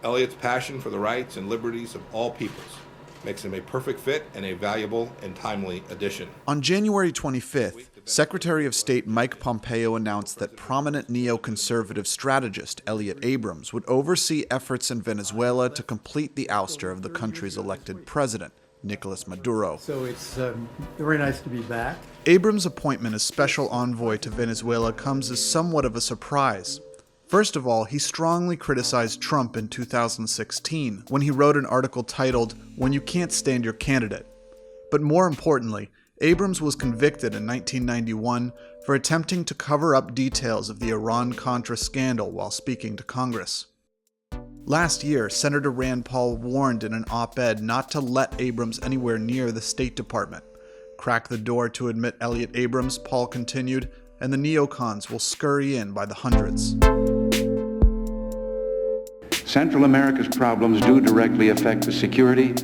Elliott's passion for the rights and liberties of all peoples makes him a perfect fit and a valuable and timely addition. On January 25th, Secretary of State Mike Pompeo announced that prominent neoconservative strategist Elliott Abrams would oversee efforts in Venezuela to complete the ouster of the country's elected president, Nicolas Maduro. So it's very nice to be back. Abrams' appointment as special envoy to Venezuela comes as somewhat of a surprise. First of all, he strongly criticized Trump in 2016 when he wrote an article titled, "When You Can't Stand Your Candidate." But more importantly, Abrams was convicted in 1991 for attempting to cover up details of the Iran-Contra scandal while speaking to Congress. Last year, Senator Rand Paul warned in an op-ed not to let Abrams anywhere near the State Department. Crack the door to admit Elliott Abrams, Paul continued, and the neocons will scurry in by the hundreds. Central America's problems do directly affect the security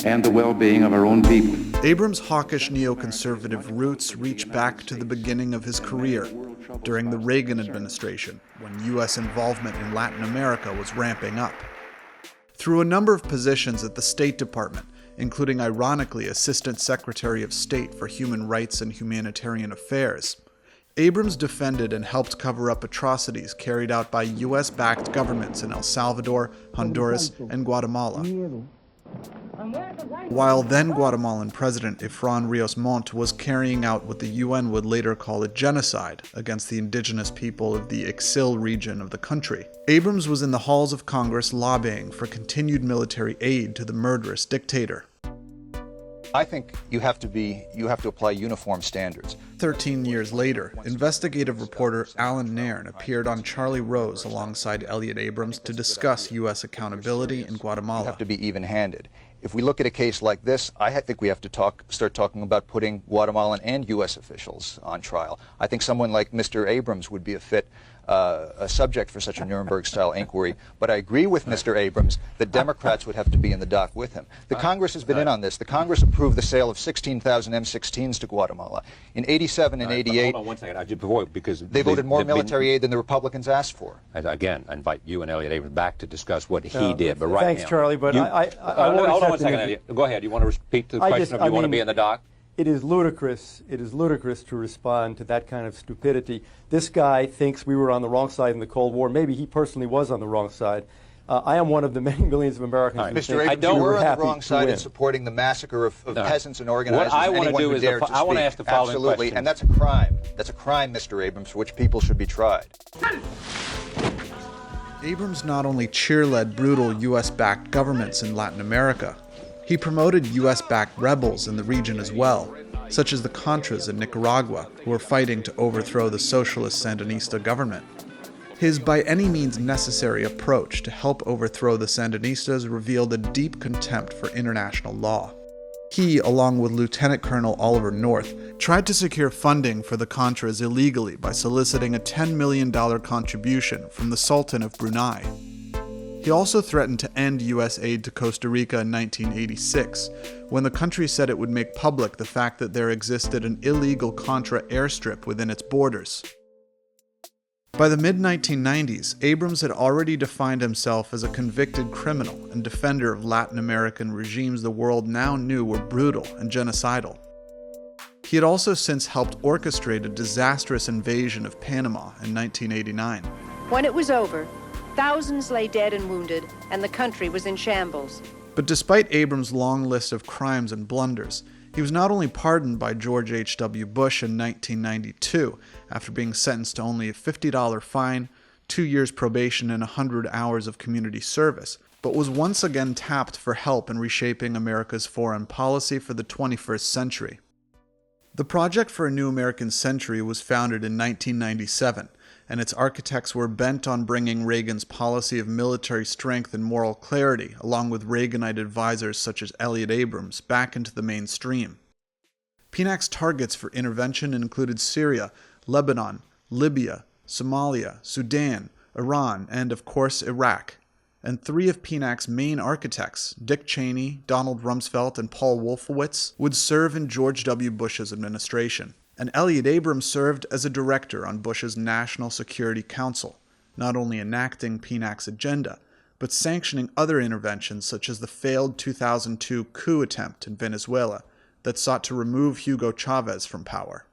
and the well-being of our own people. Abrams' hawkish neoconservative roots reach back to the beginning of his career, during the Reagan administration, when U.S. involvement in Latin America was ramping up. Through a number of positions at the State Department, including ironically Assistant Secretary of State for Human Rights and Humanitarian Affairs, Abrams defended and helped cover up atrocities carried out by U.S.-backed governments in El Salvador, Honduras, and Guatemala. While then Guatemalan President Efrain Rios Montt was carrying out what the UN would later call a genocide against the indigenous people of the Ixil region of the country, Abrams was in the halls of Congress lobbying for continued military aid to the murderous dictator. I think you have to apply uniform standards. 13 years later, investigative reporter Alan Nairn appeared on Charlie Rose alongside Elliott Abrams to discuss U.S. accountability in Guatemala. You have to be even-handed. If we look at a case like this, I think we have to start talking about putting Guatemalan and U.S. officials on trial. I think someone like Mr. Abrams would be a fit subject for such a Nuremberg-style inquiry. But I agree with Mr. Abrams that Democrats would have to be in the dock with him. The Congress has been in on this. The Congress approved the sale of 16,000 M16s to Guatemala. In 87 and 88, hold on one second, because they voted more military aid than the Republicans asked for. Again, I invite you and Elliott Abrams back to discuss what he did. But right thanks, now, Charlie, but you, I hold on one second, Elliott. Go ahead. You want to repeat the question of you want to be in the dock? It is ludicrous to respond to that kind of stupidity. This guy thinks we were on the wrong side in the Cold War. Maybe he personally was on the wrong side. I am one of the many millions of Americans who Mr. think Abrams, we were on the happy wrong side to in supporting the massacre of peasants and organizers. What I want to do is I want to ask the following Absolutely, question. and that's a crime. That's a crime, Mr. Abrams, for which people should be tried. Abrams not only cheerled brutal U.S.-backed governments in Latin America, he promoted U.S.-backed rebels in the region as well, such as the Contras in Nicaragua, who were fighting to overthrow the socialist Sandinista government. His by any means necessary approach to help overthrow the Sandinistas revealed a deep contempt for international law. He, along with Lieutenant Colonel Oliver North, tried to secure funding for the Contras illegally by soliciting a $10 million contribution from the Sultan of Brunei. He also threatened to end U.S. aid to Costa Rica in 1986, when the country said it would make public the fact that there existed an illegal Contra airstrip within its borders. By the mid-1990s, Abrams had already defined himself as a convicted criminal and defender of Latin American regimes the world now knew were brutal and genocidal. He had also since helped orchestrate a disastrous invasion of Panama in 1989. When it was over, thousands lay dead and wounded, and the country was in shambles. But despite Abrams' long list of crimes and blunders, he was not only pardoned by George H.W. Bush in 1992 after being sentenced to only a $50 fine, 2 years probation, and 100 hours of community service, but was once again tapped for help in reshaping America's foreign policy for the 21st century. The Project for a New American Century was founded in 1997, and its architects were bent on bringing Reagan's policy of military strength and moral clarity, along with Reaganite advisors such as Elliott Abrams, back into the mainstream. PNAC's targets for intervention included Syria, Lebanon, Libya, Somalia, Sudan, Iran, and, of course, Iraq. And three of PNAC's main architects, Dick Cheney, Donald Rumsfeld, and Paul Wolfowitz, would serve in George W. Bush's administration. And Elliott Abrams served as a director on Bush's National Security Council, not only enacting PNAC's agenda, but sanctioning other interventions such as the failed 2002 coup attempt in Venezuela that sought to remove Hugo Chavez from power.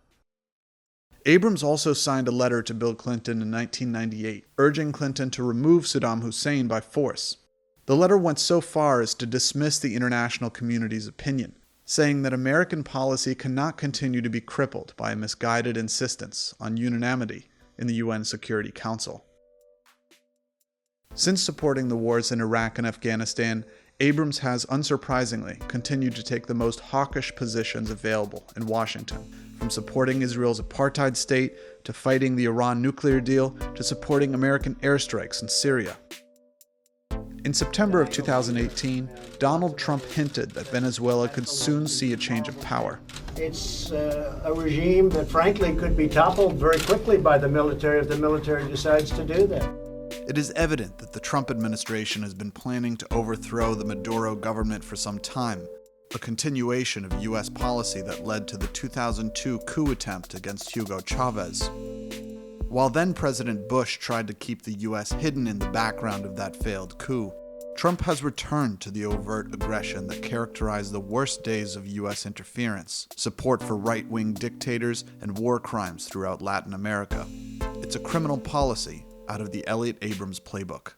Abrams also signed a letter to Bill Clinton in 1998, urging Clinton to remove Saddam Hussein by force. The letter went so far as to dismiss the international community's opinion, saying that American policy cannot continue to be crippled by a misguided insistence on unanimity in the UN Security Council. Since supporting the wars in Iraq and Afghanistan, Abrams has, unsurprisingly, continued to take the most hawkish positions available in Washington, from supporting Israel's apartheid state, to fighting the Iran nuclear deal, to supporting American airstrikes in Syria. In September of 2018, Donald Trump hinted that Venezuela could soon see a change of power. It's a regime that frankly could be toppled very quickly by the military if the military decides to do that. It is evident that the Trump administration has been planning to overthrow the Maduro government for some time, a continuation of U.S. policy that led to the 2002 coup attempt against Hugo Chavez. While then-President Bush tried to keep the U.S. hidden in the background of that failed coup, Trump has returned to the overt aggression that characterized the worst days of U.S. interference, support for right-wing dictators, and war crimes throughout Latin America. It's a criminal policy out of the Elliott Abrams playbook.